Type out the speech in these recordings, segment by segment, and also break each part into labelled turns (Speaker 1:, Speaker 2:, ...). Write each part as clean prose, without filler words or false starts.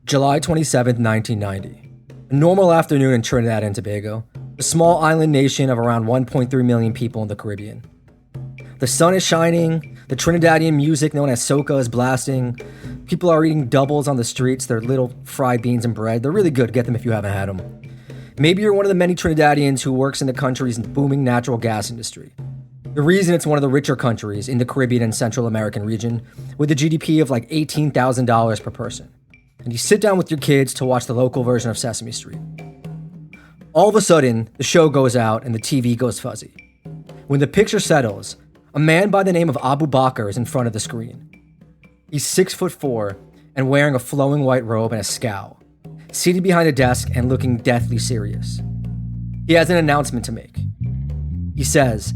Speaker 1: July 27th, 1990. A normal afternoon in Trinidad and Tobago, a small island nation of around 1.3 million people in the Caribbean. The sun is shining, the Trinidadian music known as soca is blasting, people are eating doubles on the streets, they're little fried beans and bread. They're really good, get them if you haven't had them. Maybe you're one of the many Trinidadians who works in the country's booming natural gas industry. The reason it's one of the richer countries in the Caribbean and Central American region, with a GDP of like $18,000 per person. And you sit down with your kids to watch the local version of Sesame Street. All of a sudden, the show goes out and the TV goes fuzzy. When the picture settles, a man by the name of Abu Bakr is in front of the screen. He's 6'4" and wearing a flowing white robe and a scowl, seated behind a desk and looking deathly serious. He has an announcement to make. He says,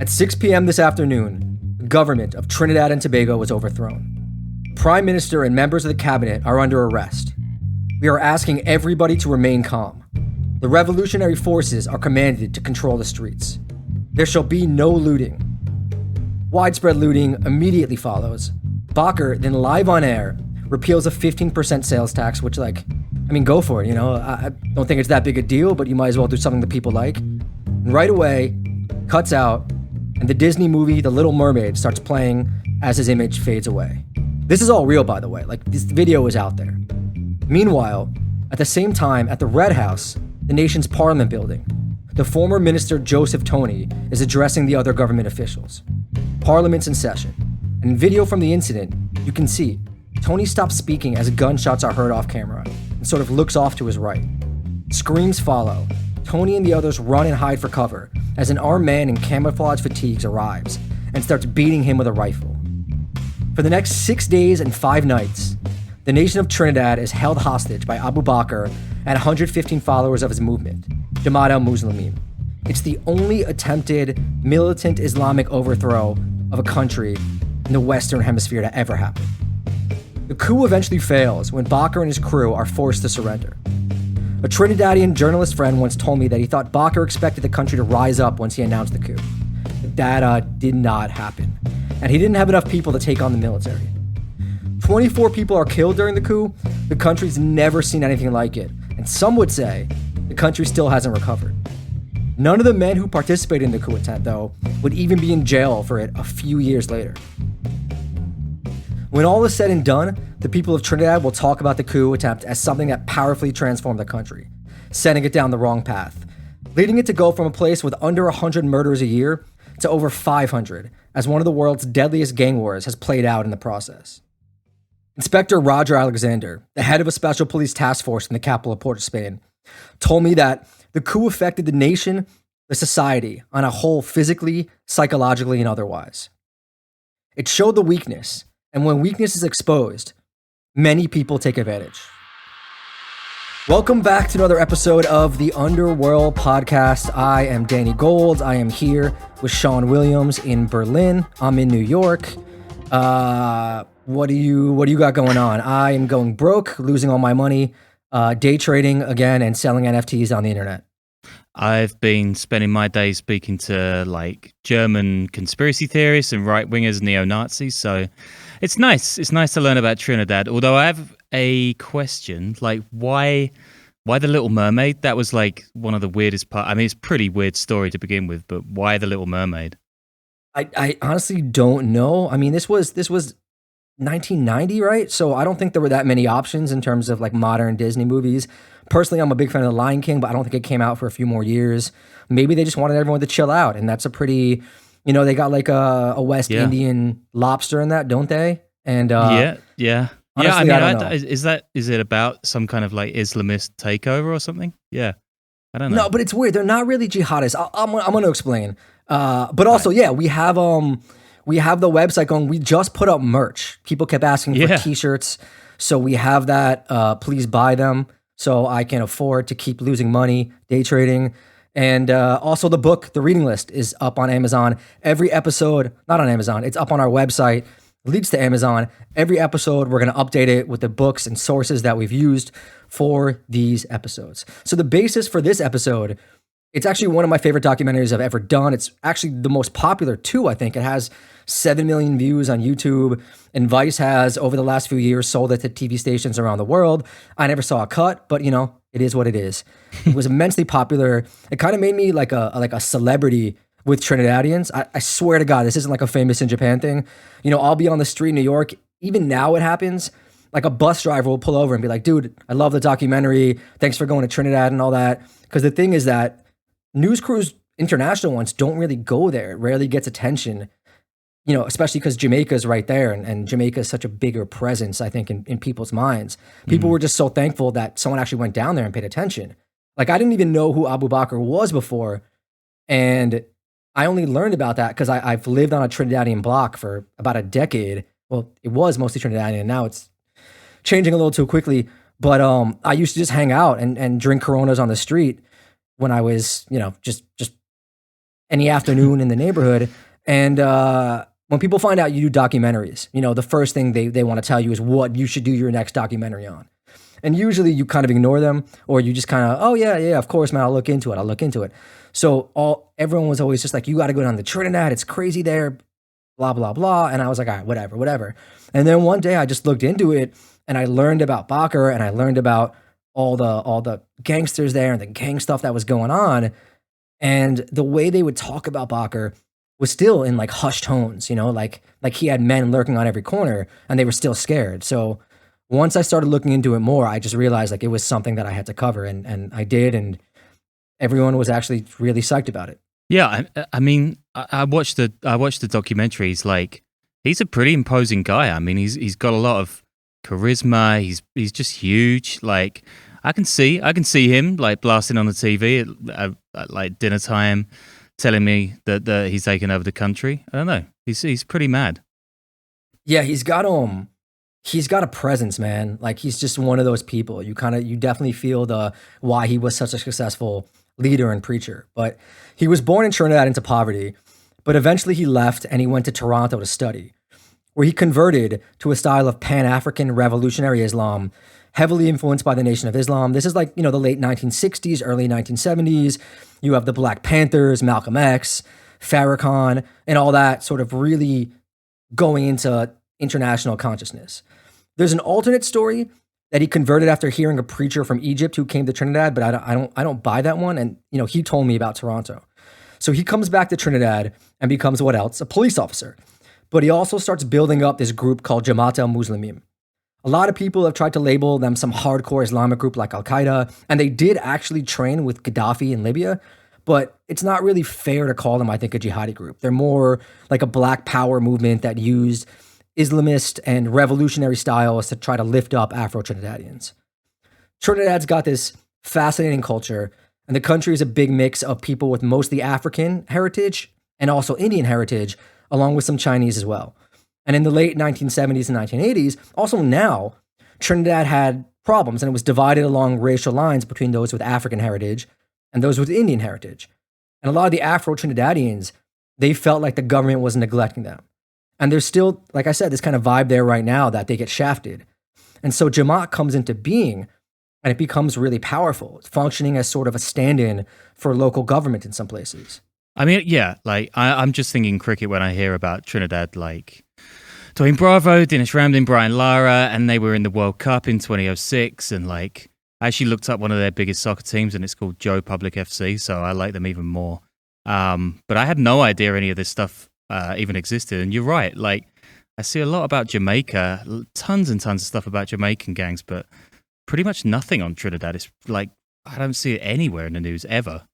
Speaker 1: at 6 p.m. this afternoon, the government of Trinidad and Tobago was overthrown. The Prime Minister and members of the cabinet are under arrest. We are asking everybody to remain calm. The revolutionary forces are commanded to control the streets. There shall be no looting. Widespread looting immediately follows. Bakr then live on air repeals a 15% sales tax, which go for it, I don't think it's that big a deal, but you might as well do something that people like. And right away, cuts out, and the Disney movie The Little Mermaid starts playing as his image fades away. This is all real, by the way, this video is out there. Meanwhile, at the same time, at the Red House, the nation's parliament building, the former minister Joseph Tony is addressing the other government officials. Parliament's in session, and in video from the incident, you can see Tony stops speaking as gunshots are heard off camera and sort of looks off to his right. Screams follow. Tony and the others run and hide for cover as an armed man in camouflage fatigues arrives and starts beating him with a rifle. For the next 6 days and 5 nights, the nation of Trinidad is held hostage by Abu Bakr and 115 followers of his movement, Jamaat Al Muslimeem. It's the only attempted militant Islamic overthrow of a country in the Western Hemisphere to ever happen. The coup eventually fails when Bakr and his crew are forced to surrender. A Trinidadian journalist friend once told me that he thought Bakr expected the country to rise up once he announced the coup. But that did not happen, and he didn't have enough people to take on the military. 24 people are killed during the coup. The country's never seen anything like it, and some would say the country still hasn't recovered. None of the men who participated in the coup attempt, though, would even be in jail for it a few years later. When all is said and done, the people of Trinidad will talk about the coup attempt as something that powerfully transformed the country, setting it down the wrong path, leading it to go from a place with under 100 murders a year to over 500, as one of the world's deadliest gang wars has played out in the process. Inspector Roger Alexander, the head of a special police task force in the capital of Port of Spain, told me that the coup affected the nation, the society, on a whole physically, psychologically, and otherwise. It showed the weakness, and when weakness is exposed, many people take advantage. Welcome back to another episode of the Underworld podcast. I am Danny Gold. I am here with Sean Williams in Berlin. I'm in New York. What do you got going on? I am going broke, losing all my money, day trading again, and selling NFTs on the internet.
Speaker 2: I've been spending my days speaking to German conspiracy theorists and right-wingers, neo-Nazis. So it's nice. It's nice to learn about Trinidad. Although I have a question, why the Little Mermaid? That was one of the weirdest parts. I mean, it's a pretty weird story to begin with, but why the Little Mermaid?
Speaker 1: I honestly don't know. I mean, this was 1990, right? So I don't think there were that many options in terms of modern Disney movies. Personally, I'm a big fan of The Lion King, but I don't think it came out for a few more years. Maybe they just wanted everyone to chill out, and that's a pretty, they got a West Indian lobster in that, don't they? And
Speaker 2: yeah.
Speaker 1: Honestly, I don't know.
Speaker 2: Is it about some kind of Islamist takeover or something? Yeah, I don't know.
Speaker 1: No, but it's weird. They're not really jihadists. I'm going to explain. But also, we have the website going. We just put up merch. People kept asking for t-shirts, so we have that. Please buy them so I can afford to keep losing money day trading. And also the book, The Reading List, is up on Amazon. Every episode, not on Amazon, it's up on our website. Leads to Amazon. Every episode, we're going to update it with the books and sources that we've used for these episodes. So the basis for this episode, it's actually one of my favorite documentaries I've ever done. It's actually the most popular too, I think. It has 7 million views on YouTube. And Vice has, over the last few years, sold it to TV stations around the world. I never saw a cut, but it is what it is. It was immensely popular. It kind of made me like a celebrity with Trinidadians. I swear to God, this isn't like a famous in Japan thing. I'll be on the street in New York. Even now it happens. Like a bus driver will pull over and be like, dude, I love the documentary. Thanks for going to Trinidad and all that. Because the thing is that news crews, international ones, don't really go there. It rarely gets attention, especially because Jamaica's right there. And Jamaica is such a bigger presence, I think, in people's minds. People were just so thankful that someone actually went down there and paid attention. Like, I didn't even know who Abu Bakr was before. And I only learned about that because I've lived on a Trinidadian block for about a decade. Well, it was mostly Trinidadian, and now it's changing a little too quickly. But I used to just hang out and drink Coronas on the street when I was, just any afternoon in the neighborhood. And when people find out you do documentaries, the first thing they want to tell you is what you should do your next documentary on. And usually you kind of ignore them, or you just kind of, oh yeah, of course, man, I'll look into it. So everyone was always just like, you got to go down to Trinidad. It's crazy there, blah, blah, blah. And I was like, all right, whatever. And then one day I just looked into it and I learned about Bakr, and I learned about all the gangsters there and the gang stuff that was going on. And the way they would talk about Bakr was still in like hushed tones, like he had men lurking on every corner and they were still scared. So once I started looking into it more, I just realized like it was something that I had to cover, and I did, and everyone was actually really psyched about it.
Speaker 2: Yeah, I mean, I watched the documentaries. Like, he's a pretty imposing guy. I mean, he's got a lot of charisma. He's just huge. Like, I can see him like blasting on the TV at like dinner time, telling me that he's taking over the country. I don't know. He's pretty mad.
Speaker 1: Yeah, he's got a presence, man. Like, he's just one of those people. You definitely feel the why he was such a successful leader and preacher. But he was born in Trinidad into poverty, but eventually he left and he went to Toronto to study, where he converted to a style of Pan-African revolutionary Islam, heavily influenced by the Nation of Islam. This is like, the late 1960s, early 1970s. You have the Black Panthers, Malcolm X, Farrakhan, and all that sort of really going into international consciousness. There's an alternate story that he converted after hearing a preacher from Egypt who came to Trinidad, but I don't buy that one. And he told me about Toronto. So he comes back to Trinidad and becomes what else? A police officer. But he also starts building up this group called Jamaat Al Muslimeem. A lot of people have tried to label them some hardcore Islamic group like Al-Qaeda, and they did actually train with Gaddafi in Libya, but it's not really fair to call them, I think, a jihadi group. They're more like a black power movement that used Islamist and revolutionary styles to try to lift up Afro-Trinidadians. Trinidad's got this fascinating culture, and the country is a big mix of people with mostly African heritage and also Indian heritage, along with some Chinese as well. And in the late 1970s and 1980s, also now, Trinidad had problems, and it was divided along racial lines between those with African heritage and those with Indian heritage. And a lot of the Afro-Trinidadians, they felt like the government was neglecting them. And there's still, like I said, this kind of vibe there right now that they get shafted. And so Jamaat comes into being, and it becomes really powerful, functioning as sort of a stand-in for local government in some places.
Speaker 2: I mean, yeah, like I'm just thinking cricket when I hear about Trinidad, like Dwayne Bravo, Dinesh Ramdin, Brian Lara, and they were in the World Cup in 2006. And like, I actually looked up one of their biggest soccer teams, and it's called Joe Public FC, so I like them even more. But I had no idea any of this stuff even existed. And you're right, like, I see a lot about Jamaica, tons and tons of stuff about Jamaican gangs, but pretty much nothing on Trinidad. It's like, I don't see it anywhere in the news ever.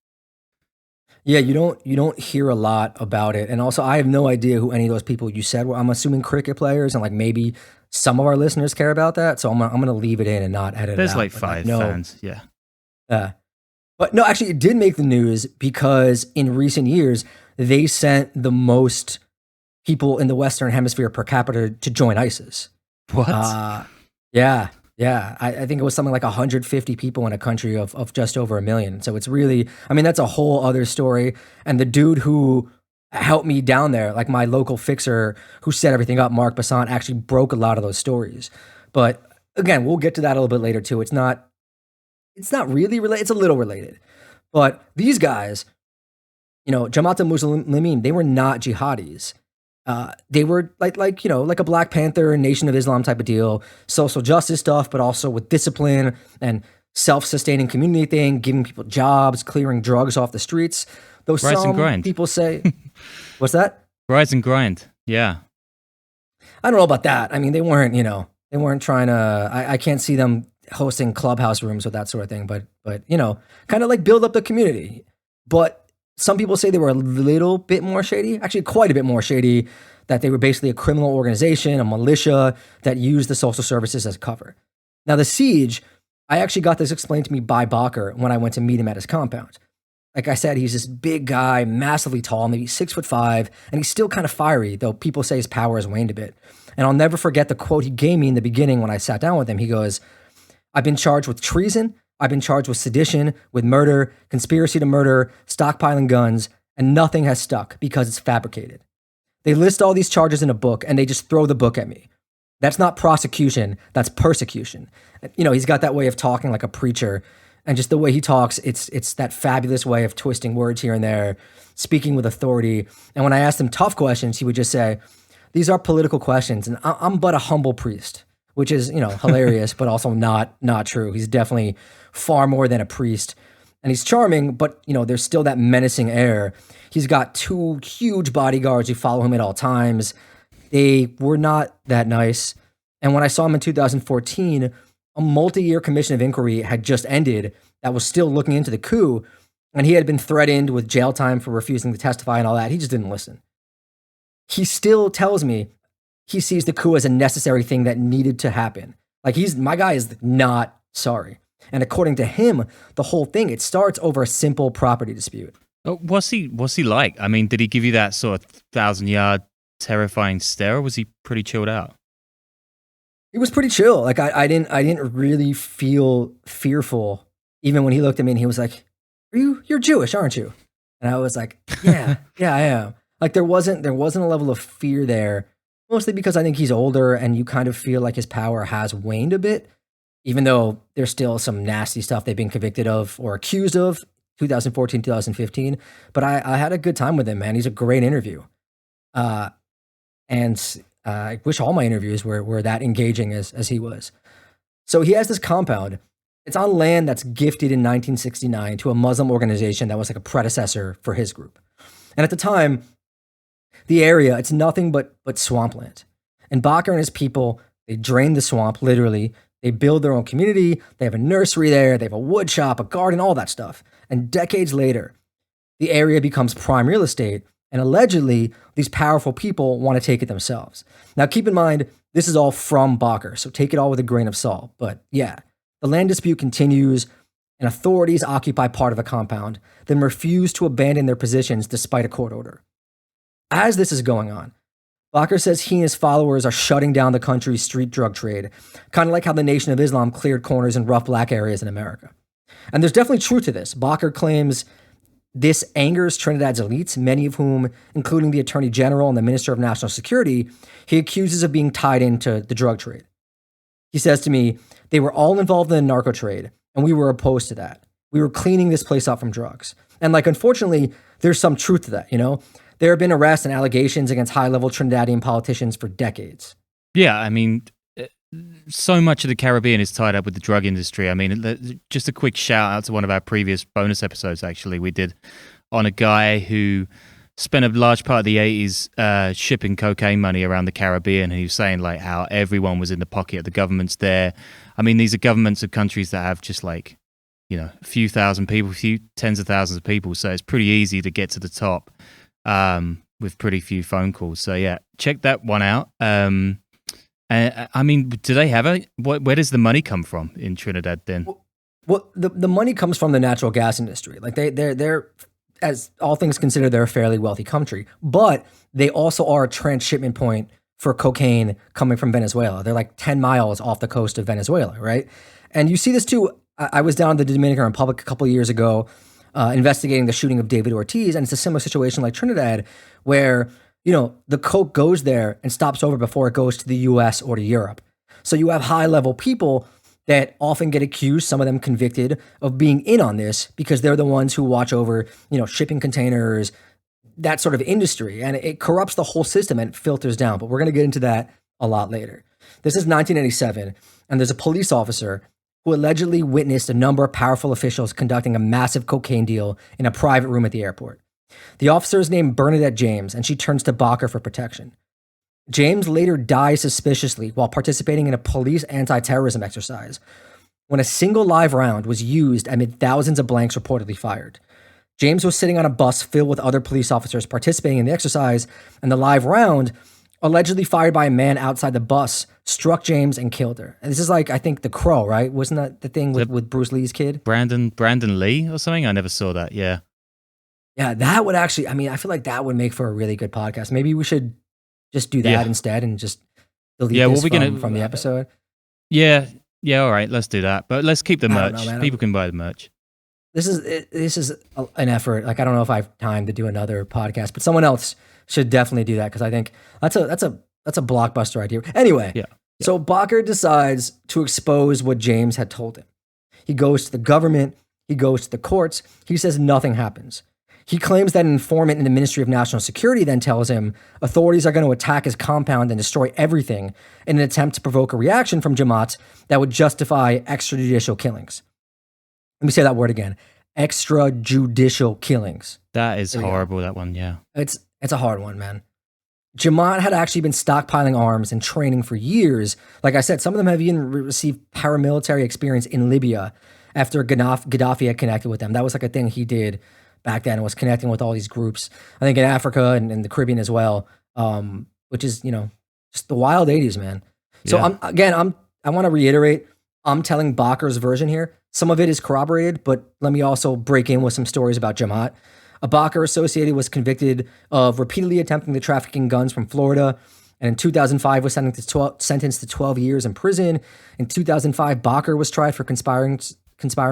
Speaker 1: Yeah, you don't hear a lot about it. And also, I have no idea who any of those people you said were. I'm assuming cricket players, and like maybe some of our listeners care about that. So I'm gonna leave it in and not edit
Speaker 2: There's
Speaker 1: it out.
Speaker 2: like 5 fans, yeah.
Speaker 1: But no, actually, it did make the news because in recent years, they sent the most people in the Western Hemisphere per capita to join ISIS.
Speaker 2: What?
Speaker 1: Yeah. I think it was something like 150 people in a country of just over 1 million. So it's really, I mean, that's a whole other story. And the dude who helped me down there, like my local fixer who set everything up, Mark Bassan, actually broke a lot of those stories. But again, we'll get to that a little bit later too. It's not really related. It's a little related. But these guys, Jamaat Al Muslimeem, they were not jihadis. They were like a Black Panther, Nation of Islam type of deal, social justice stuff, but also with discipline and self-sustaining community thing, giving people jobs, clearing drugs off the streets. Though
Speaker 2: Rise and
Speaker 1: some
Speaker 2: grind.
Speaker 1: people say, what's that?
Speaker 2: Rise and grind. Yeah.
Speaker 1: I don't know about that. I mean, they weren't trying to, I can't see them hosting clubhouse rooms with that sort of thing, but kind of like build up the community. But some people say they were a little bit more shady, actually quite a bit more shady, that they were basically a criminal organization, a militia that used the social services as cover. Now, the siege, I actually got this explained to me by Bakr when I went to meet him at his compound. Like I said, he's this big guy, massively tall, maybe 6'5", and he's still kind of fiery, though people say his power has waned a bit. And I'll never forget the quote he gave me in the beginning when I sat down with him. He goes, "I've been charged with treason, I've been charged with sedition, with murder, conspiracy to murder, stockpiling guns, and nothing has stuck because it's fabricated. They list all these charges in a book and they just throw the book at me. That's not prosecution, that's persecution." He's got that way of talking like a preacher, and just the way he talks, it's that fabulous way of twisting words here and there, speaking with authority. And when I asked him tough questions, he would just say, "These are political questions, and I'm but a humble priest," which is, hilarious, but also not true. He's definitely far more than a priest. And he's charming, but, there's still that menacing air. He's got 2 huge bodyguards who follow him at all times. They were not that nice. And when I saw him in 2014, a multi-year commission of inquiry had just ended that was still looking into the coup, and he had been threatened with jail time for refusing to testify and all that. He just didn't listen. He still tells me he sees the coup as a necessary thing that needed to happen. Like, my guy is not sorry. And according to him, the whole thing, it starts over a simple property dispute.
Speaker 2: What's he like? I mean, did he give you that sort of 1,000-yard terrifying stare, or was he pretty chilled out?
Speaker 1: He was pretty chill. Like, I didn't really feel fearful, even when he looked at me and he was like, you're Jewish, aren't you?" And I was like, yeah, I am. Like, there wasn't a level of fear there, mostly because I think he's older and you kind of feel like his power has waned a bit, even though there's still some nasty stuff they've been convicted of or accused of, 2014, 2015. But I had a good time with him, man. He's a great interview. And I wish all my interviews were that engaging as he was. So he has this compound. It's on land that's gifted in 1969 to a Muslim organization that was like a predecessor for his group. And at the time, the area, it's nothing but swampland. And Bakr and his people, they drain the swamp, literally. They build their own community. They have a nursery there. They have a wood shop, a garden, all that stuff. And decades later, the area becomes prime real estate. And allegedly, these powerful people want to take it themselves. Now, keep in mind, this is all from Bakr, so take it all with a grain of salt. But yeah, the land dispute continues, and authorities occupy part of the compound, then refuse to abandon their positions despite a court order. As this is going on, Bakr says he and his followers are shutting down the country's street drug trade, kind of like how the Nation of Islam cleared corners in rough black areas in America. And there's definitely truth to this. Bakr claims this angers Trinidad's elites, many of whom, including the Attorney General and the Minister of National Security, he accuses of being tied into the drug trade. He says to me, "They were all involved in the narco trade, and we were opposed to that. We were cleaning this place up from drugs." And unfortunately, there's some truth to that, There have been arrests and allegations against high-level Trinidadian politicians for decades.
Speaker 2: Yeah, I mean, so much of the Caribbean is tied up with the drug industry. I mean, just a quick shout out to one of our previous bonus episodes, actually, we did on a guy who spent a large part of the 80s shipping cocaine money around the Caribbean. And he was saying how everyone was in the pocket of the governments there. I mean, these are governments of countries that have just a few thousand people, a few tens of thousands of people. So it's pretty easy to get to the top with pretty few phone calls. So yeah, check that one out. I mean, do they have where does the money come from in Trinidad then?
Speaker 1: Well, the money comes from the natural gas industry. Like they're as all things considered, they're a fairly wealthy country, but they also are a transshipment point for cocaine coming from Venezuela. They're like 10 miles off the coast of Venezuela, right? And you see this too. I was down in the Dominican Republic a couple of years ago, investigating the shooting of David Ortiz, and it's a similar situation like Trinidad, where the coke goes there and stops over before it goes to the US or to Europe. So you have high-level people that often get accused, some of them convicted, of being in on this because they're the ones who watch over, shipping containers, that sort of industry, and it corrupts the whole system and it filters down. But we're going to get into that a lot later. This is 1987, and there's a police officer who allegedly witnessed a number of powerful officials conducting a massive cocaine deal in a private room at the airport. The officer is named Bernadette James, and she turns to Bakr for protection. James later dies suspiciously while participating in a police anti-terrorism exercise when a single live round was used amid thousands of blanks reportedly fired. James was sitting on a bus filled with other police officers participating in the exercise, and the live round, allegedly fired by a man outside the bus, struck James and killed her. And this is like, I think, The Crow, right? Wasn't that the thing with Bruce Lee's kid?
Speaker 2: Brandon Lee or something? I never saw that, yeah.
Speaker 1: Yeah, that would actually, I mean, I feel like that would make for a really good podcast. Maybe we should just do that instead and just delete this from the episode.
Speaker 2: Yeah, all right, let's do that. But let's keep the merch. People can buy the merch.
Speaker 1: This is an effort. Like, I don't know if I have time to do another podcast, but someone else should definitely do that because I think that's a blockbuster idea. Anyway, so Bakr decides to expose what James had told him. He goes to the government. He goes to the courts. He says nothing happens. He claims that an informant in the Ministry of National Security then tells him authorities are going to attack his compound and destroy everything in an attempt to provoke a reaction from Jamaat that would justify extrajudicial killings. Let me say that word again. Extrajudicial killings.
Speaker 2: That is horrible, that one, yeah.
Speaker 1: It's a hard one, man. Jamaat had actually been stockpiling arms and training for years. Like I said, some of them have even received paramilitary experience in Libya after Gaddafi had connected with them. That was like a thing he did back then, was connecting with all these groups. I think in Africa and the Caribbean as well, which is, just the wild 80s, man. So I want to reiterate, I'm telling Bakr's version here. Some of it is corroborated, but let me also break in with some stories about Jamaat. A Bakr associated was convicted of repeatedly attempting to trafficking guns from Florida, and in 2005 was sentenced to 12 years in prison. In 2005, Bakr was tried for conspiring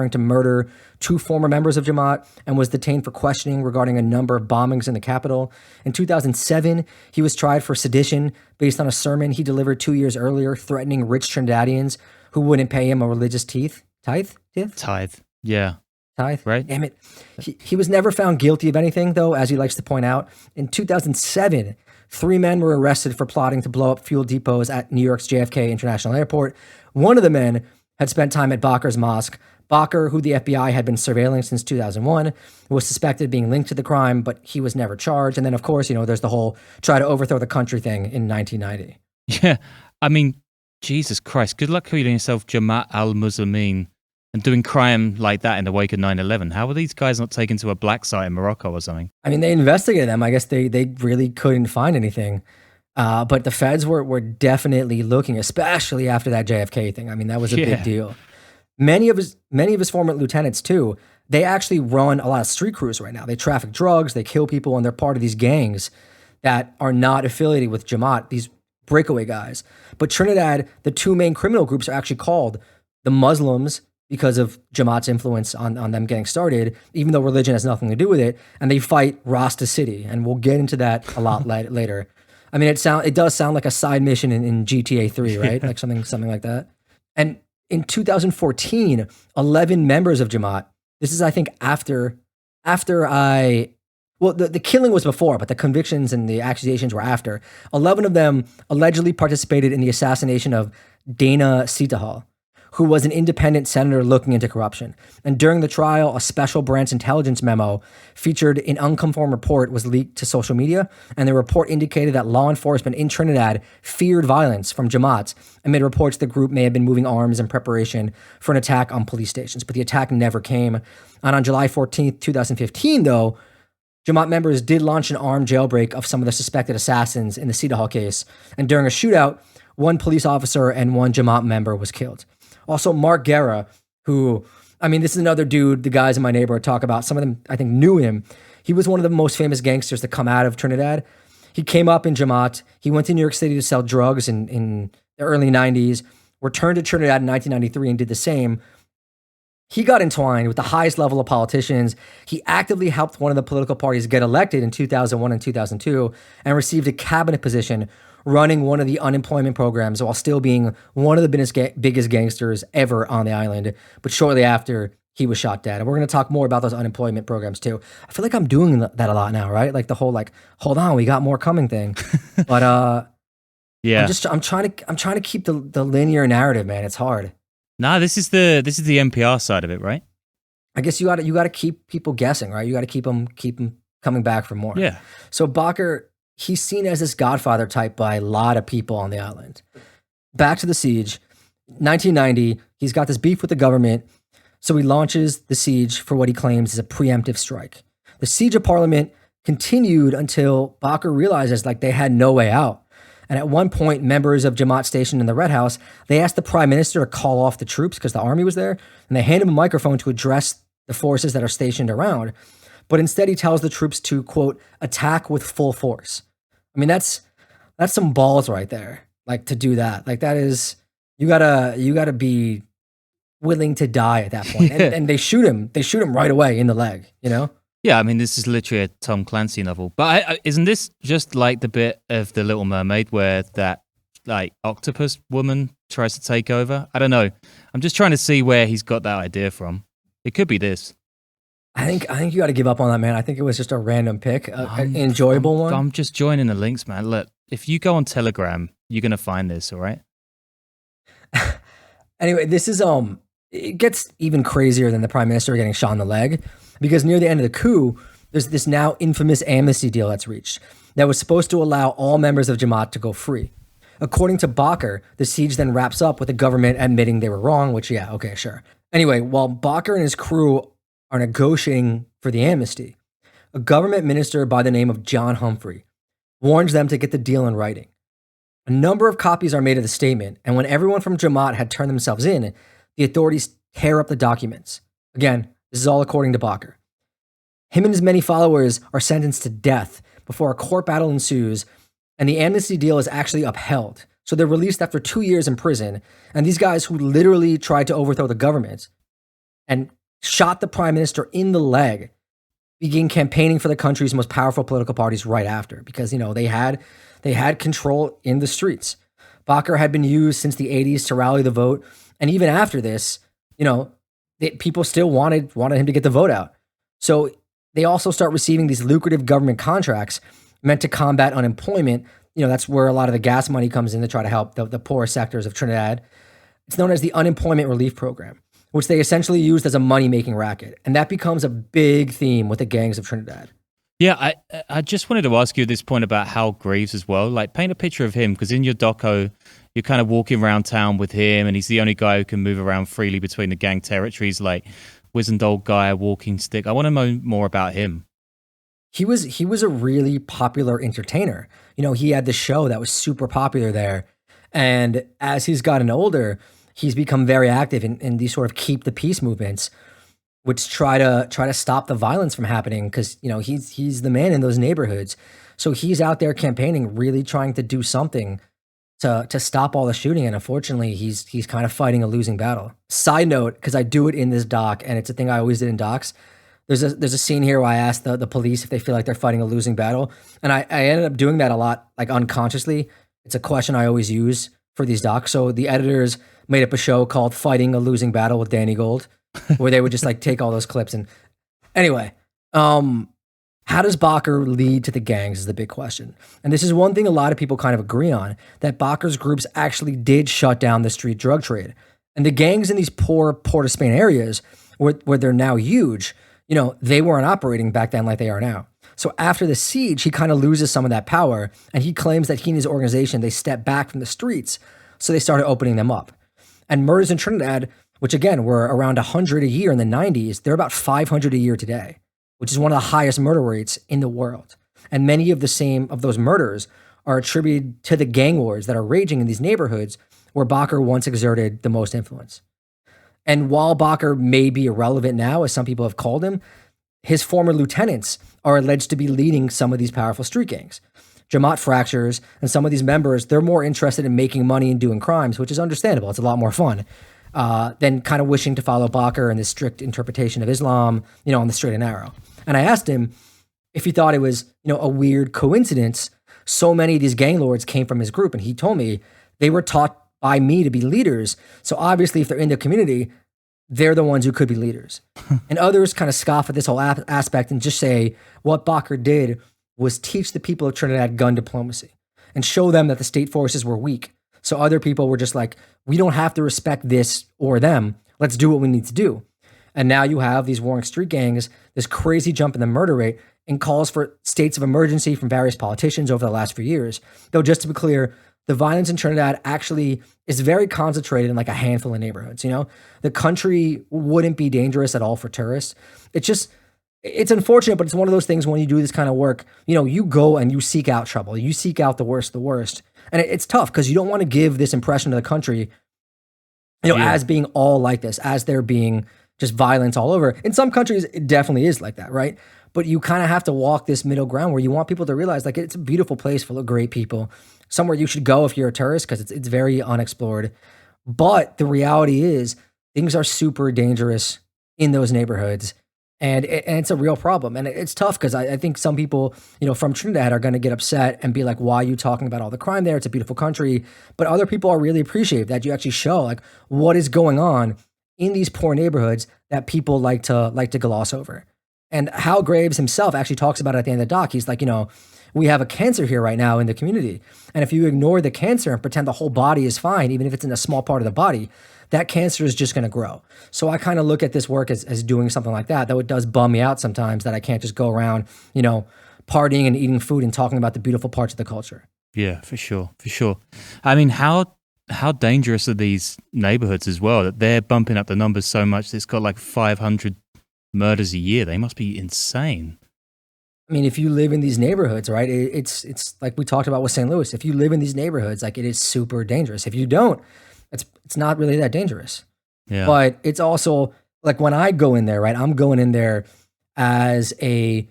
Speaker 1: to murder 2 former members of Jamaat and was detained for questioning regarding a number of bombings in the capital. In 2007, he was tried for sedition based on a sermon he delivered 2 years earlier, threatening rich Trinidadians who wouldn't pay him a religious tithe,
Speaker 2: yeah.
Speaker 1: Tithe,
Speaker 2: right?
Speaker 1: Damn it. He was never found guilty of anything, though, as he likes to point out. In 2007, 3 men were arrested for plotting to blow up fuel depots at New York's JFK International Airport. One of the men had spent time at Bakr's mosque. Bakr, who the FBI had been surveilling since 2001, was suspected of being linked to the crime, but he was never charged. And then, of course, there's the whole try to overthrow the country thing in 1990.
Speaker 2: Yeah, I mean, Jesus Christ, good luck calling yourself Jamaat Al Muslimeem and doing crime like that in the wake of 9/11. How were these guys not taken to a black site in Morocco or something?
Speaker 1: I mean, they investigated them. I guess they really couldn't find anything. But the feds were definitely looking, especially after that JFK thing. I mean, that was a big deal. Many of his former lieutenants, too, they actually run a lot of street crews right now. They traffic drugs, they kill people, and they're part of these gangs that are not affiliated with Jamaat, these breakaway guys. But Trinidad, the 2 main criminal groups are actually called the Muslims because of Jamaat's influence on them getting started, even though religion has nothing to do with it. And they fight Rasta City, and we'll get into that a lot later. I mean, it does sound like a side mission in GTA 3, right? Like something like that. And in 2014, 11 members of Jamaat, this is, I think, after the killing was before, but the convictions and the accusations were after. 11 of them allegedly participated in the assassination of Dana Sitahal, who was an independent senator looking into corruption. And during the trial, a special branch intelligence memo featured an unconfirmed report was leaked to social media, and the report indicated that law enforcement in Trinidad feared violence from Jamaat amid reports the group may have been moving arms in preparation for an attack on police stations. But the attack never came. And on July 14th, 2015, though, Jamaat members did launch an armed jailbreak of some of the suspected assassins in the Sitahal case. And during a shootout, 1 police officer and 1 Jamaat member was killed. Also, Mark Guerra, who, I mean, this is another dude the guys in my neighborhood talk about. Some of them, I think, knew him. He was one of the most famous gangsters to come out of Trinidad. He came up in Jamaat. He went to New York City to sell drugs in the early 90s, returned to Trinidad in 1993 and did the same. He got entwined with the highest level of politicians. He actively helped one of the political parties get elected in 2001 and 2002 and received a cabinet position running one of the unemployment programs while still being one of the biggest gangsters ever on the island. But shortly after, he was shot dead. And we're going to talk more about those unemployment programs too. I feel like I'm doing that a lot now, right? Like the whole like, hold on, we got more coming thing. But
Speaker 2: Yeah.
Speaker 1: I'm trying to keep the linear narrative, man. It's hard.
Speaker 2: Nah, this is the NPR side of it, right?
Speaker 1: I guess you got to keep people guessing, right? You got to keep them coming back for more.
Speaker 2: Yeah.
Speaker 1: So Bakr, he's seen as this godfather type by a lot of people on the island. Back to the siege, 1990, he's got this beef with the government, so he launches the siege for what he claims is a preemptive strike. The siege of Parliament continued until Bakr realizes like they had no way out. And at one point, members of Jamaat stationed in the Red House, they asked the prime minister to call off the troops because the army was there, and they hand him a microphone to address the forces that are stationed around. But instead, he tells the troops to, quote, attack with full force. I mean, that's some balls right there. Like to do that. Like that is, you gotta be willing to die at that point. And they shoot him right away in the leg, you know?
Speaker 2: Yeah, I mean, this is literally a Tom Clancy novel. But isn't this just like the bit of The Little Mermaid where that like octopus woman tries to take over? I don't know. I'm just trying to see where he's got that idea from. It could be this.
Speaker 1: I think you got to give up on that, man. I think it was just a random pick, an enjoyable one.
Speaker 2: I'm just joining the links, man. Look, if you go on Telegram, you're gonna find this. All right.
Speaker 1: Anyway, this is it gets even crazier than the prime minister getting shot in the leg, because near the end of the coup, there's this now infamous amnesty deal that's reached that was supposed to allow all members of Jamaat to go free. According to Bakr, the siege then wraps up with the government admitting they were wrong, which, yeah, okay, sure. Anyway, while Bakr and his crew are negotiating for the amnesty, a government minister by the name of John Humphrey warns them to get the deal in writing. A number of copies are made of the statement, and when everyone from Jamaat had turned themselves in, the authorities tear up the documents. Again, this is all according to Bakr. Him and his many followers are sentenced to death before a court battle ensues, and the amnesty deal is actually upheld. So they're released after 2 years in prison, and these guys who literally tried to overthrow the government and shot the prime minister in the leg begin campaigning for the country's most powerful political parties right after, because, you know, they had control in the streets. Bakr had been used since the 80s to rally the vote, and even after this, you know, people still wanted him to get the vote out. So they also start receiving these lucrative government contracts meant to combat unemployment. You know, that's where a lot of the gas money comes in to try to help the poorer sectors of Trinidad. It's known as the Unemployment Relief Program, which they essentially used as a money-making racket. And that becomes a big theme with the gangs of Trinidad.
Speaker 2: Yeah, I just wanted to ask you at this point about Hal Greaves as well. Like, paint a picture of him, because in your doco, you're kind of walking around town with him, and he's the only guy who can move around freely between the gang territories, like wizened old guy, walking stick. I want to know more about him.
Speaker 1: He was a really popular entertainer. You know, he had this show that was super popular there. And as he's gotten older, he's become very active in these sort of keep the peace movements, which try to stop the violence from happening, because, you know, he's the man in those neighborhoods. So he's out there campaigning, really trying to do something to stop all the shooting. And unfortunately, he's kind of fighting a losing battle. Side note, because I do it in this doc, and it's a thing I always did in docs. There's a scene here where I asked the police if they feel like they're fighting a losing battle. And I ended up doing that a lot, like unconsciously. It's a question I always use for these docs. So the editors made up a show called Fighting a Losing Battle with Danny Gold, where they would just like take all those clips. And anyway, how does Bakr lead to the gangs is the big question. And this is one thing a lot of people kind of agree on, that Bakr's groups actually did shut down the street drug trade. And the gangs in these poor Port of Spain areas, where they're now huge, you know, they weren't operating back then like they are now. So after the siege, he kind of loses some of that power, and he claims that he and his organization, they stepped back from the streets, so they started opening them up. And murders in Trinidad, which again were around 100 a year in the 90s, they're about 500 a year today, which is one of the highest murder rates in the world. And many of those murders are attributed to the gang wars that are raging in these neighborhoods where Bakr once exerted the most influence. And while Bakr may be irrelevant now, as some people have called him, his former lieutenants are alleged to be leading some of these powerful street gangs. Jamaat fractures, and some of these members, they're more interested in making money and doing crimes, which is understandable. It's a lot more fun than kind of wishing to follow Bakr and this strict interpretation of Islam, you know, on the straight and narrow. And I asked him if he thought it was, you know, a weird coincidence so many of these gang lords came from his group. And he told me they were taught by me to be leaders. So obviously, if they're in the community, they're the ones who could be leaders. And others kind of scoff at this whole aspect and just say what Bakr did was teach the people of Trinidad gun diplomacy and show them that the state forces were weak. So other people were just like, we don't have to respect this or them. Let's do what we need to do. And now you have these warring street gangs, this crazy jump in the murder rate, and calls for states of emergency from various politicians over the last few years. Though, just to be clear, the violence in Trinidad actually is very concentrated in like a handful of neighborhoods. You know, the country wouldn't be dangerous at all for tourists. It's unfortunate, but it's one of those things when you do this kind of work, you know, you go and you seek out trouble. You seek out the worst. And it's tough because you don't want to give this impression to the country, you know, as being all like this, as there being just violence all over. In some countries, it definitely is like that, right? But you kind of have to walk this middle ground where you want people to realize like it's a beautiful place full of great people, somewhere you should go if you're a tourist because it's very unexplored. But the reality is things are super dangerous in those neighborhoods. And it's a real problem. And it's tough because I think some people, you know, from Trinidad are going to get upset and be like, why are you talking about all the crime there? It's a beautiful country. But other people are really appreciative that you actually show like what is going on in these poor neighborhoods that people like to gloss over. And Hal Graves himself actually talks about it at the end of the doc. He's like, you know, we have a cancer here right now in the community. And if you ignore the cancer and pretend the whole body is fine, even if it's in a small part of the body, that cancer is just going to grow. So I kind of look at this work as doing something like that, though it does bum me out sometimes that I can't just go around, you know, partying and eating food and talking about the beautiful parts of the culture.
Speaker 2: Yeah, for sure. I mean, how dangerous are these neighborhoods as well, that they're bumping up the numbers so much that it's got like 500 murders a year? They must be insane.
Speaker 1: I mean, if you live in these neighborhoods, right, it's like we talked about with St. Louis. If you live in these neighborhoods, like it is super dangerous. If you don't, it's not really that dangerous.
Speaker 2: Yeah.
Speaker 1: But it's also like when I go in there, right, I'm going in there as a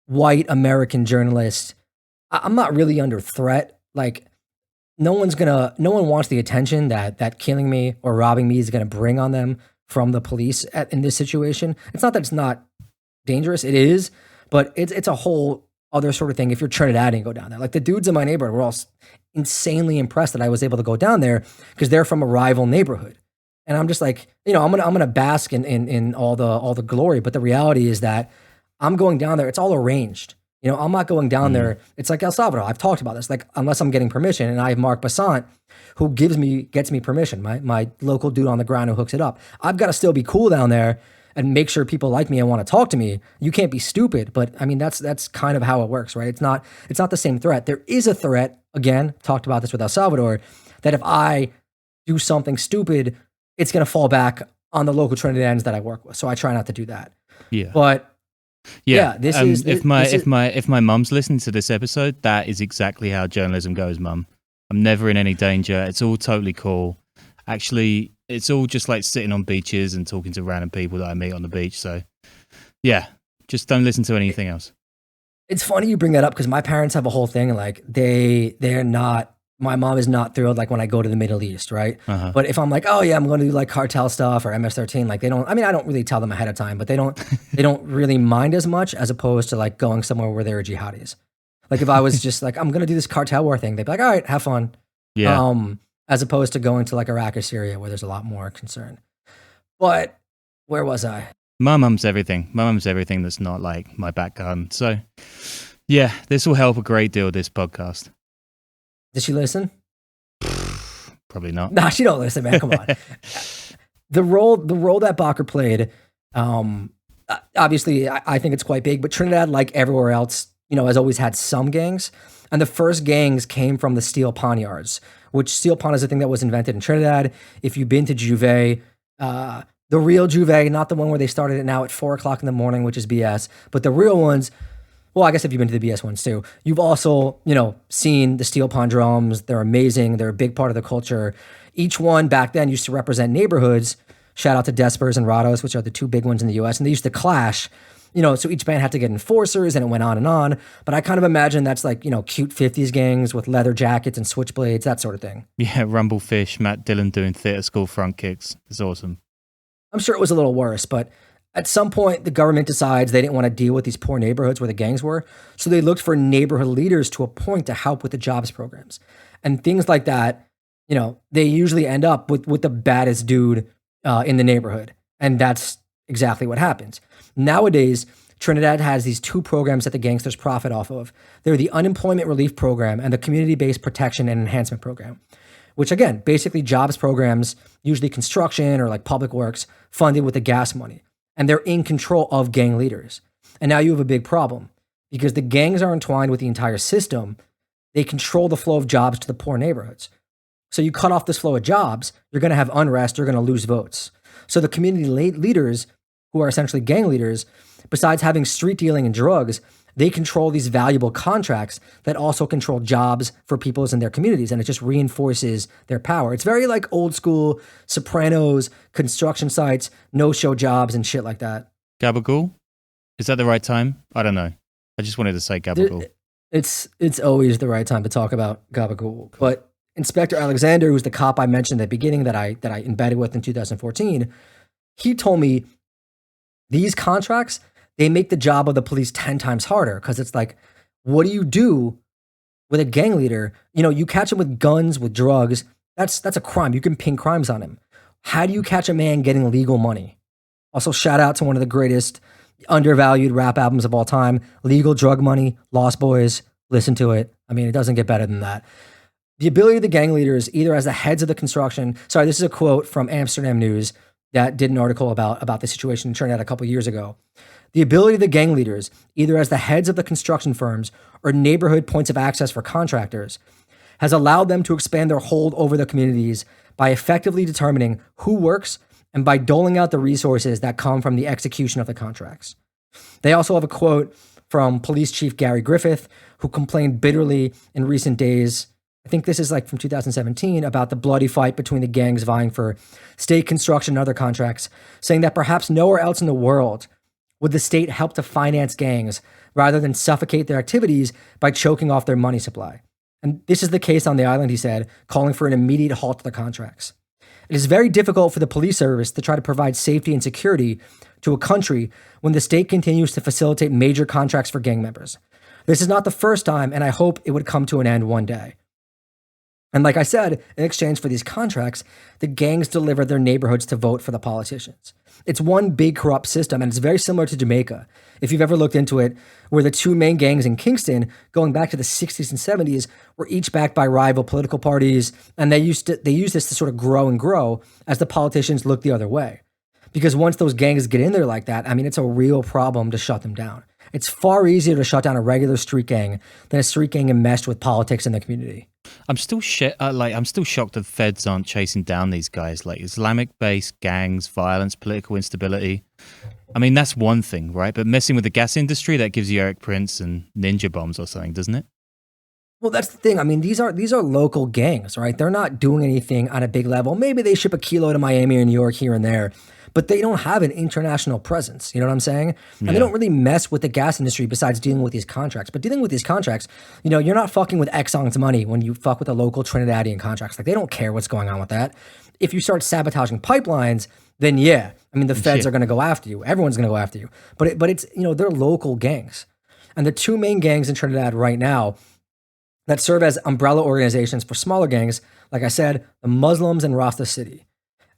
Speaker 1: white American journalist. I'm not really under threat. Like no one wants the attention that killing me or robbing me is going to bring on them from the police in this situation. It's not that it's not dangerous. It is, but it's a whole other sort of thing. If you're Trinidadian and go down there, like the dudes in my neighborhood were all insanely impressed that I was able to go down there because they're from a rival neighborhood. And I'm just like, you know, I'm gonna bask in all the glory. But the reality is that I'm going down there. It's all arranged. You know, I'm not going down there. It's like El Salvador. I've talked about this. Like, unless I'm getting permission, and I have Mark Bassant, who gets me permission. My local dude on the ground who hooks it up. I've got to still be cool down there and make sure people like me and want to talk to me. You can't be stupid. But I mean, that's kind of how it works, right? It's not the same threat. There is a threat. Again, talked about this with El Salvador, that if I do something stupid, it's going to fall back on the local Trinidadians that I work with. So I try not to do that.
Speaker 2: Yeah.
Speaker 1: But
Speaker 2: yeah, if my mum's listening to this episode, that is exactly how journalism goes, Mum. I'm never in any danger. It's all totally cool. Actually, it's all just like sitting on beaches and talking to random people that I meet on the beach. So yeah, just don't listen to anything else.
Speaker 1: It's funny you bring that up because my parents have a whole thing like they're not. My mom is not thrilled like when I go to the Middle East, right?
Speaker 2: Uh-huh.
Speaker 1: But if I'm like, oh yeah, I'm going to do like cartel stuff or MS-13, like they don't. I mean, I don't really tell them ahead of time, but they don't really mind as much as opposed to like going somewhere where they're jihadis. Like if I was just like, I'm going to do this cartel war thing, they'd be like, all right, have fun.
Speaker 2: Yeah.
Speaker 1: As opposed to going to like Iraq or Syria where there's a lot more concern. But where was I?
Speaker 2: My mum's everything. My mum's everything that's not like my back garden. So yeah, this will help a great deal, this podcast.
Speaker 1: Did she listen?
Speaker 2: Probably not.
Speaker 1: Nah, she don't listen, man. Come on. The role that Bakr played, obviously I think it's quite big, but Trinidad, like everywhere else, you know, has always had some gangs. And the first gangs came from the steel pawn yards, which steel pawn is a thing that was invented in Trinidad. If you've been to Juve, the real Juve, not the one where they started it now at 4:00 in the morning, which is BS, but the real ones, well, I guess if you've been to the BS ones too, you've also, you know, seen the steel pawn drums. They're amazing. They're a big part of the culture. Each one back then used to represent neighborhoods. Shout out to Despers and Rados, which are the two big ones in the US. And they used to clash, you know, so each band had to get enforcers and it went on and on. But I kind of imagine that's like, you know, cute 50s gangs with leather jackets and switchblades, that sort of thing.
Speaker 2: Yeah, Rumblefish, Matt Dillon doing theatre school front kicks. It's awesome.
Speaker 1: I'm sure it was a little worse, but at some point, the government decides they didn't want to deal with these poor neighborhoods where the gangs were. So they looked for neighborhood leaders to appoint to help with the jobs programs. And things like that, you know, they usually end up with the baddest dude in the neighborhood. And that's exactly what happens. Nowadays, Trinidad has these two programs that the gangsters profit off of. They're the Unemployment Relief Program and the Community-Based Protection and Enhancement Program, which again, basically jobs programs, usually construction or like public works, funded with the gas money. And they're in control of gang leaders. And now you have a big problem because the gangs are entwined with the entire system. They control the flow of jobs to the poor neighborhoods. So you cut off this flow of jobs, you're going to have unrest, you're going to lose votes. So the community leaders, who are essentially gang leaders, besides having street dealing and drugs, they control these valuable contracts that also control jobs for peoples in their communities. And it just reinforces their power. It's very like old school Sopranos, construction sites, no-show jobs and shit like that.
Speaker 2: Gabagool? Is that the right time? I don't know. I just wanted to say Gabagool.
Speaker 1: It's always the right time to talk about Gabagool. But Inspector Alexander, who's the cop I mentioned at the beginning that I embedded with in 2014, he told me these contracts, they make the job of the police 10 times harder because it's like, what do you do with a gang leader? You know, you catch him with guns, with drugs. That's a crime. You can pin crimes on him. How do you catch a man getting legal money? Also, shout out to one of the greatest undervalued rap albums of all time, Legal Drug Money, Lost Boys. Listen to it. I mean, it doesn't get better than that. The ability of the gang leaders, either as the heads of the construction, sorry, this is a quote from Amsterdam News that did an article about the situation in Trinidad a couple years ago. The ability of the gang leaders, either as the heads of the construction firms or neighborhood points of access for contractors, has allowed them to expand their hold over the communities by effectively determining who works and by doling out the resources that come from the execution of the contracts. They also have a quote from Police Chief Gary Griffith, who complained bitterly in recent days, I think this is like from 2017, about the bloody fight between the gangs vying for state construction and other contracts, saying that perhaps nowhere else in the world would the state help to finance gangs rather than suffocate their activities by choking off their money supply. And this is the case on the island, he said, calling for an immediate halt to the contracts. It is very difficult for the police service to try to provide safety and security to a country when the state continues to facilitate major contracts for gang members. This is not the first time, and I hope it would come to an end one day. And like I said, in exchange for these contracts, the gangs deliver their neighborhoods to vote for the politicians. It's one big corrupt system, and it's very similar to Jamaica. If you've ever looked into it, where the two main gangs in Kingston, going back to the 60s and 70s, were each backed by rival political parties, and they used this to sort of grow as the politicians looked the other way. Because once those gangs get in there like that, I mean, it's a real problem to shut them down. It's far easier to shut down a regular street gang than a street gang enmeshed with politics in the community.
Speaker 2: I'm still shocked that feds aren't chasing down these guys, like Islamic-based gangs, violence, political instability. I mean, that's one thing, right? But messing with the gas industry, that gives you Eric Prince and ninja bombs or something, doesn't it?
Speaker 1: Well, that's the thing. I mean, these are local gangs, right? They're not doing anything on a big level. Maybe they ship a kilo to Miami or New York here and there, but they don't have an international presence. You know what I'm saying? And they don't really mess with the gas industry besides dealing with these contracts. But dealing with these contracts, you know, you're not fucking with Exxon's money when you fuck with the local Trinidadian contracts. Like, they don't care what's going on with that. If you start sabotaging pipelines, then yeah, I mean, the feds are going to go after you. Everyone's going to go after you. But it's, you know, they're local gangs. And the two main gangs in Trinidad right now that serve as umbrella organizations for smaller gangs, like I said, the Muslims and Rasta City.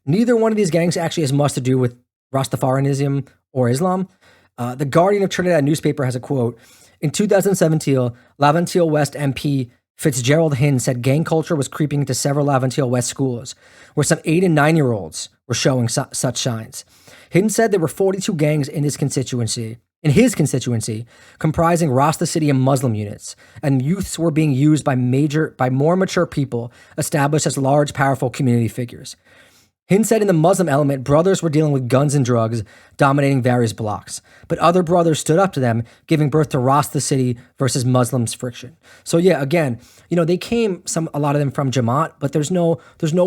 Speaker 1: Neither one of these gangs actually has much to do with Rastafarianism or Islam. The Guardian of Trinidad newspaper has a quote. In 2017, Laventille West MP Fitzgerald Hinn said gang culture was creeping into several Laventille West schools, where some 8 and 9-year-olds were showing such signs. Hinn said there were 42 gangs in his constituency, comprising Rasta City and Muslim units, and youths were being used by more mature people established as large, powerful community figures. Hinn said in the Muslim element, brothers were dealing with guns and drugs, dominating various blocks. But other brothers stood up to them, giving birth to Rasta City versus Muslims friction. So yeah, again, you know, they came, a lot of them from Jamaat, but there's no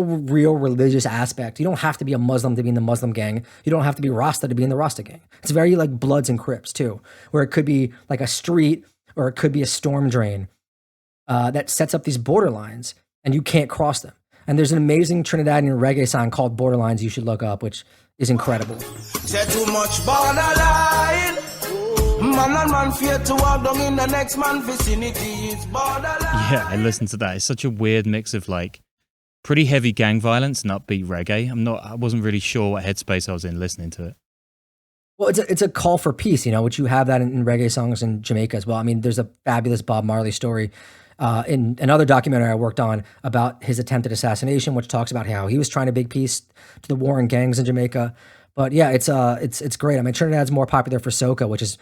Speaker 1: real religious aspect. You don't have to be a Muslim to be in the Muslim gang. You don't have to be Rasta to be in the Rasta gang. It's very like Bloods and Crips too, where it could be like a street or it could be a storm drain that sets up these borderlines and you can't cross them. And there's an amazing Trinidadian reggae song called Borderlines you should look up, which is incredible.
Speaker 3: Said too much borderline. Man and man fear to walk down in the next man vicinity. It's borderline.
Speaker 2: Yeah, I listened to that. It's such a weird mix of like pretty heavy gang violence and upbeat reggae. I wasn't really sure what headspace I was in listening to it.
Speaker 1: Well, it's a call for peace, which you have that in reggae songs in Jamaica as well. I mean, there's a fabulous Bob Marley story in another documentary I worked on about his attempted assassination, which talks about how he was trying to bring peace to the war and gangs in Jamaica. But yeah, it's great. I mean, Trinidad's more popular for soca, which is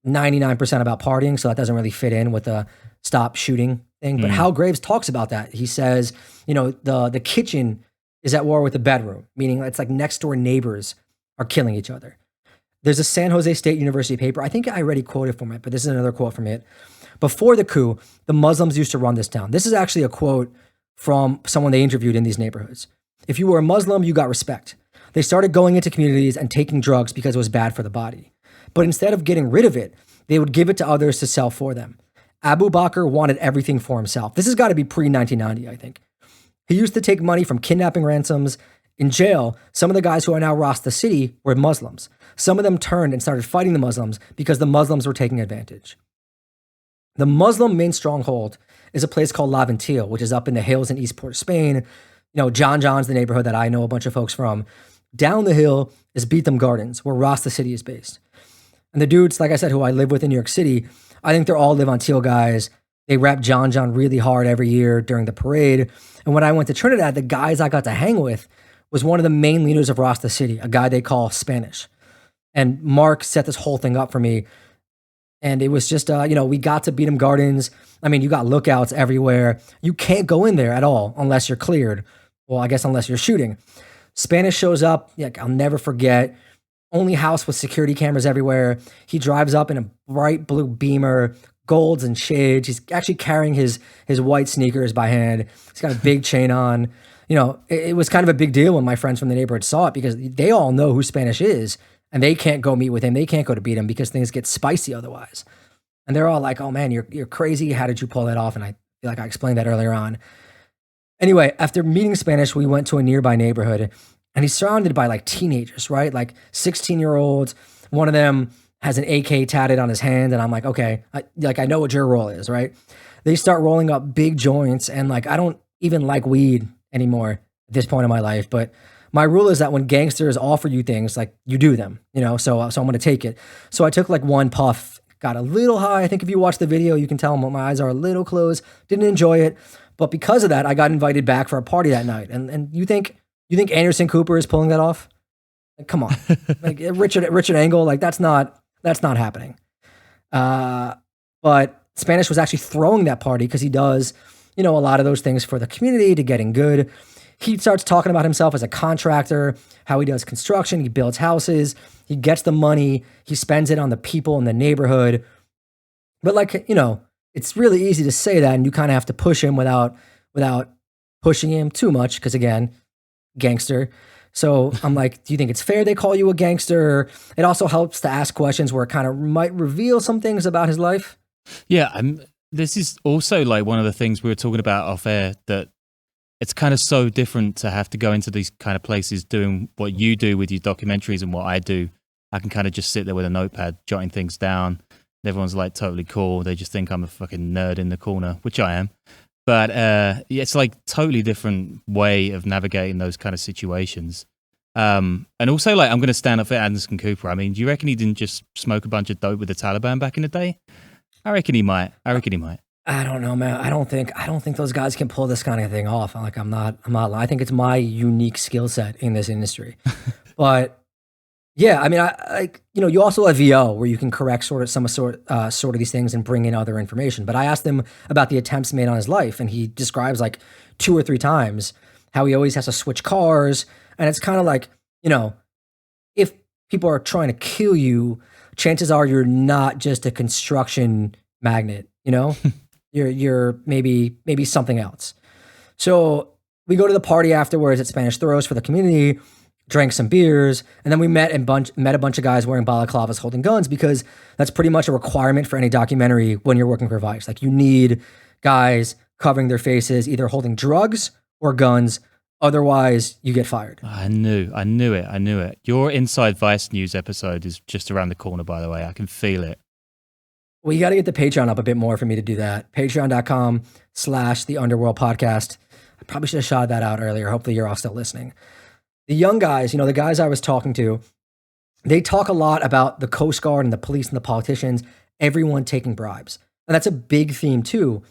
Speaker 1: 99% about partying, so that doesn't really fit in with the stop shooting thing. But Hal Graves talks about that. He says, the kitchen is at war with the bedroom, meaning it's like next door neighbors are killing each other. There's a San Jose State University paper. I think I already quoted from it, but this is another quote from it. Before the coup, the Muslims used to run this town. This is actually a quote from someone they interviewed in these neighborhoods. If you were a Muslim, you got respect. They started going into communities and taking drugs because it was bad for the body. But instead of getting rid of it, they would give it to others to sell for them. Abu Bakr wanted everything for himself. This has got to be pre-1990, I think. He used to take money from kidnapping ransoms. In jail, some of the guys who are now Rasta City were Muslims. Some of them turned and started fighting the Muslims because the Muslims were taking advantage. The Muslim main stronghold is a place called La Ventil, which is up in the hills in Eastport, Spain. John John's the neighborhood that I know a bunch of folks from. Down the hill is Beetham Gardens, where Rasta City is based. And the dudes, like I said, who I live with in New York City, I think they're all Live on Teal guys. They rep John John really hard every year during the parade. And when I went to Trinidad, the guys I got to hang with was one of the main leaders of Rasta City, a guy they call Spanish. And Mark set this whole thing up for me. And it was just, we got to Beetham Gardens. I mean, you got lookouts everywhere. You can't go in there at all unless you're cleared. Well, I guess unless you're shooting. Spanish shows up. I'll never forget. Only house with security cameras everywhere. He drives up in a bright blue Beamer, golds and shades. He's actually carrying his white sneakers by hand. He's got a big chain on. It was kind of a big deal when my friends from the neighborhood saw it because they all know who Spanish is. And they can't go meet with him. They can't go to beat him because things get spicy otherwise. And they're all like, oh man, you're crazy. How did you pull that off? And I feel like I explained that earlier on. Anyway, after meeting Spanish, we went to a nearby neighborhood and he's surrounded by like teenagers, right? Like 16-year-olds. One of them has an AK tatted on his hand. And I'm like, okay, I know what your role is, right? They start rolling up big joints. And like, I don't even like weed anymore at this point in my life. But my rule is that when gangsters offer you things, like you do them, so I'm going to take it. So I took like one puff, got a little high. I think if you watch the video, you can tell my eyes are a little closed. Didn't enjoy it. But because of that, I got invited back for a party that night. And you think Anderson Cooper is pulling that off? Like, come on. Like Richard Engel, like that's not happening. But Spanish was actually throwing that party because he does, a lot of those things for the community to getting good. He starts talking about himself as a contractor, how he does construction, he builds houses, he gets the money, he spends it on the people in the neighborhood. But it's really easy to say that and you kind of have to push him without pushing him too much because again, gangster. So I'm like, do you think it's fair they call you a gangster? It also helps to ask questions where it kind of might reveal some things about his life.
Speaker 2: Yeah, this is also like one of the things we were talking about off air that it's kind of so different to have to go into these kind of places doing what you do with your documentaries and what I do. I can kind of just sit there with a notepad, jotting things down. Everyone's like totally cool. They just think I'm a fucking nerd in the corner, which I am. But it's like totally different way of navigating those kind of situations. And also like, I'm going to stand up for Anderson Cooper. I mean, do you reckon he didn't just smoke a bunch of dope with the Taliban back in the day? I reckon he might.
Speaker 1: I don't know, man. I don't think those guys can pull this kind of thing off. I think it's my unique skill set in this industry. But yeah, I mean, you also have VO where you can correct sort of these things and bring in other information. But I asked him about the attempts made on his life, and he describes like 2 or 3 times how he always has to switch cars. And it's kind of like, if people are trying to kill you, chances are you're not just a construction magnet, You're maybe something else. So we go to the party afterwards at Spanish Throws for the community, drank some beers, and then we met a bunch of guys wearing balaclavas holding guns because that's pretty much a requirement for any documentary when you're working for Vice. Like you need guys covering their faces, either holding drugs or guns. Otherwise, you get fired.
Speaker 2: I knew it. Your Inside Vice News episode is just around the corner, by the way. I can feel it.
Speaker 1: Well, you got to get the Patreon up a bit more for me to do that. Patreon.com/The Underworld Podcast. probably should have shouted that out earlier. Hopefully you're all still listening. The young guys, the guys I was talking to, they talk a lot about the Coast Guard and the police and the politicians, everyone taking bribes. And that's a big theme too.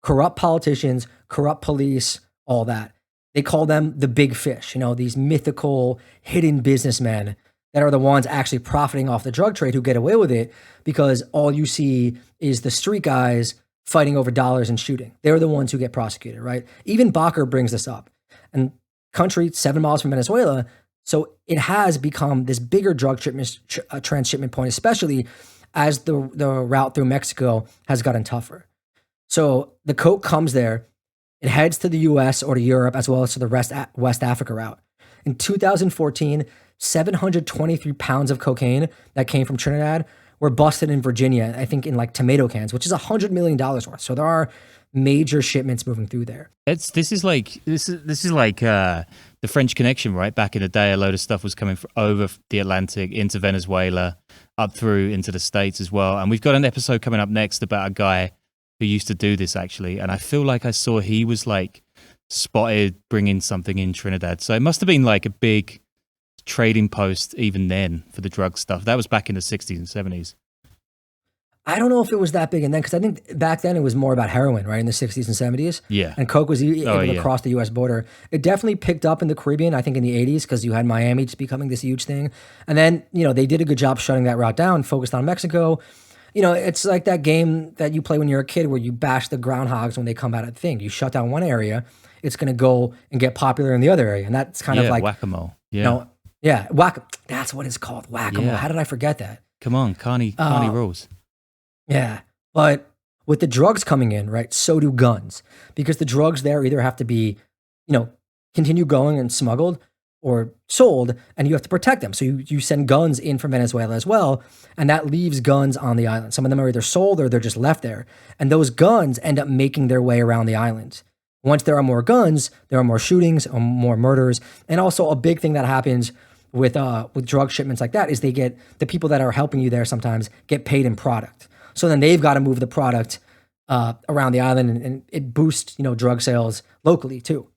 Speaker 1: Corrupt politicians, corrupt police, all that. They call them the big fish, these mythical hidden businessmen that are the ones actually profiting off the drug trade who get away with it because all you see is the street guys fighting over dollars and shooting. They're the ones who get prosecuted, right? Even Bakr brings this up. And country 7 miles from Venezuela, so it has become this bigger drug transshipment point, especially as the route through Mexico has gotten tougher. So the coke comes there, it heads to the US or to Europe as well as to the West Africa route. In 2014, 723 pounds of cocaine that came from Trinidad were busted in Virginia, I think in like tomato cans, which is $100 million worth. So there are major shipments moving through there.
Speaker 2: This is like the French Connection, right? Back in the day, a load of stuff was coming over the Atlantic into Venezuela, up through into the States as well. And we've got an episode coming up next about a guy who used to do this actually. And I feel like I saw he was like spotted bringing something in Trinidad. So it must have been like a big trading post even then for the drug stuff. That was back in the 60s and 70s.
Speaker 1: I don't know if it was that big and then, because I think back then it was more about heroin, right, in the 60s and 70s.
Speaker 2: Yeah.
Speaker 1: And coke was able to cross the U.S. border. It definitely picked up in the Caribbean, I think in the 80s, because you had Miami just becoming this huge thing. And then, they did a good job shutting that route down, focused on Mexico. It's like that game that you play when you're a kid where you bash the groundhogs when they come out of the thing. You shut down one area, it's going to go and get popular in the other area. And that's kind of like
Speaker 2: whack-a-mole.
Speaker 1: Yeah. That's what it's called, whack-a-mole.
Speaker 2: Yeah.
Speaker 1: How did I forget that?
Speaker 2: Come on, Carney rules.
Speaker 1: Yeah, but with the drugs coming in, right, so do guns. Because the drugs there either have to be, continue going and smuggled or sold, and you have to protect them. So you send guns in from Venezuela as well, and that leaves guns on the island. Some of them are either sold or they're just left there. And those guns end up making their way around the island. Once there are more guns, there are more shootings, more murders. And also a big thing that happens with drug shipments like that is the people that are helping you there sometimes get paid in product. So then they've got to move the product around the island, and it boosts, drug sales locally too.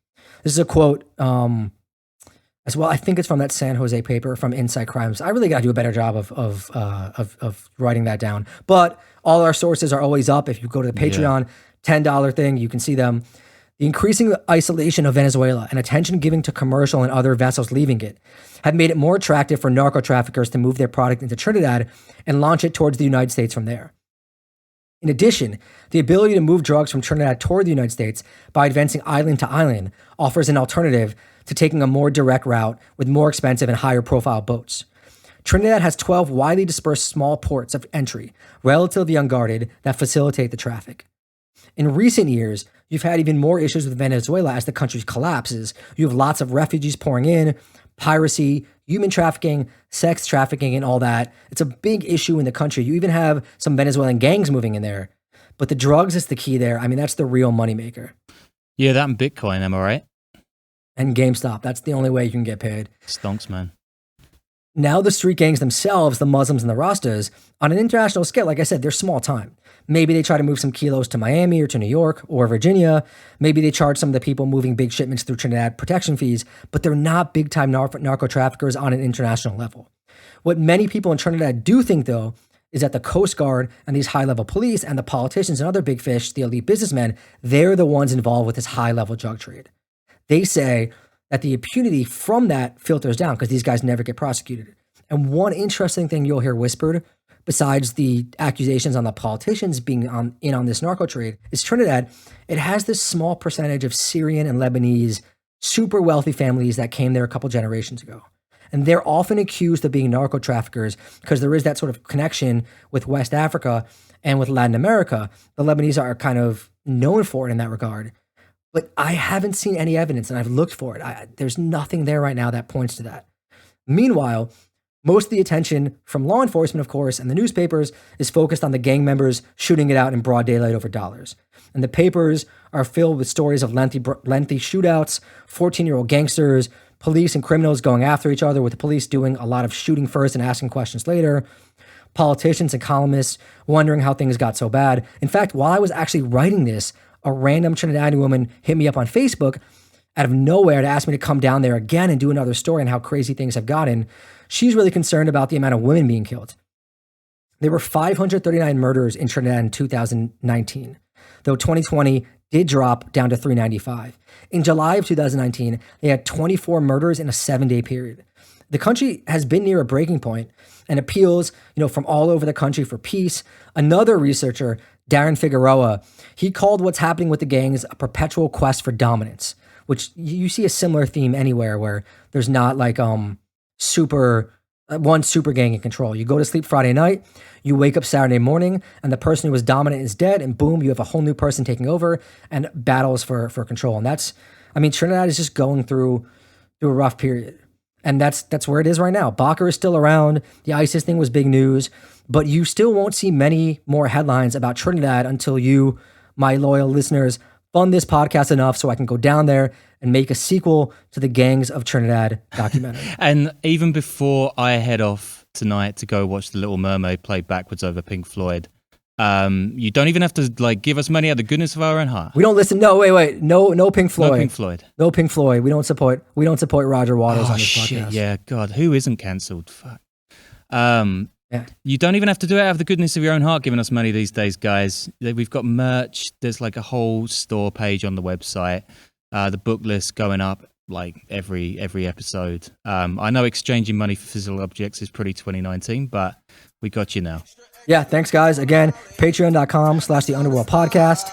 Speaker 1: This is a quote as well. I think it's from that San Jose paper from Inside Crimes. I really got to do a better job of writing that down. But all our sources are always up. If you go to the Patreon $10 thing, you can see them. The increasing isolation of Venezuela and attention given to commercial and other vessels leaving it have made it more attractive for narco traffickers to move their product into Trinidad and launch it towards the United States from there. In addition, the ability to move drugs from Trinidad toward the United States by advancing island to island offers an alternative to taking a more direct route with more expensive and higher profile boats. Trinidad has 12 widely dispersed small ports of entry, relatively unguarded, that facilitate the traffic. In recent years, you've had even more issues with Venezuela as the country collapses. You have lots of refugees pouring in, piracy, human trafficking, sex trafficking, and all that. It's a big issue in the country. You even have some Venezuelan gangs moving in there. But the drugs is the key there. I mean, that's the real moneymaker.
Speaker 2: Yeah, that and Bitcoin, am I right?
Speaker 1: And GameStop. That's the only way you can get paid.
Speaker 2: Stonks, man.
Speaker 1: Now the street gangs themselves, the Muslims and the Rastas, on an international scale, like I said, they're small time. Maybe they try to move some kilos to Miami or to New York or Virginia. Maybe they charge some of the people moving big shipments through Trinidad protection fees, but they're not big-time narco traffickers on an international level. What many people in Trinidad do think, though, is that the Coast Guard and these high-level police and the politicians and other big fish, the elite businessmen, they're the ones involved with this high-level drug trade. They say that the impunity from that filters down because these guys never get prosecuted. And one interesting thing you'll hear whispered, besides the accusations on the politicians being in on this narco trade, is Trinidad, it has this small percentage of Syrian and Lebanese super wealthy families that came there a couple generations ago. And they're often accused of being narco traffickers because there is that sort of connection with West Africa and with Latin America. The Lebanese are kind of known for it in that regard. But I haven't seen any evidence, and I've looked for it. There's nothing there right now that points to that. Meanwhile, most of the attention from law enforcement, of course, and the newspapers is focused on the gang members shooting it out in broad daylight over dollars. And the papers are filled with stories of lengthy shootouts, 14-year-old gangsters, police and criminals going after each other, with the police doing a lot of shooting first and asking questions later, politicians and columnists wondering how things got so bad. In fact, while I was actually writing this, a random Trinidadian woman hit me up on Facebook out of nowhere to ask me to come down there again and do another story on how crazy things have gotten. She's really concerned about the amount of women being killed. There were 539 murders in Trinidad in 2019, though 2020 did drop down to 395. In July of 2019, they had 24 murders in a 7-day period. The country has been near a breaking point, and appeals, from all over the country for peace. Another researcher, Darren Figueroa, he called what's happening with the gangs a perpetual quest for dominance, which you see a similar theme anywhere where there's not like one super gang in control. You go to sleep Friday night, you wake up Saturday morning, and the person who was dominant is dead, and boom, you have a whole new person taking over and battles for control. And Trinidad is just going through a rough period. And that's where it is right now. Bakr is still around. The ISIS thing was big news, but you still won't see many more headlines about Trinidad until you, my loyal listeners, fund this podcast enough so I can go down there and make a sequel to the Gangs of Trinidad documentary.
Speaker 2: And even before I head off tonight to go watch The Little Mermaid play backwards over Pink Floyd, you don't even have to give us money out of the goodness of our own heart.
Speaker 1: We don't listen. No, wait. No Pink Floyd.
Speaker 2: No Pink Floyd.
Speaker 1: No Pink Floyd. We don't support Roger Waters on this podcast.
Speaker 2: Yeah, God, who isn't cancelled? Fuck. Yeah. You don't even have to do it out of the goodness of your own heart giving us money these days, guys. We've got merch. There's a whole store page on the website. The book list going up every episode. I know exchanging money for physical objects is pretty 2019, but we got you now.
Speaker 1: Yeah, thanks guys. Again, patreon.com/the Underworld podcast.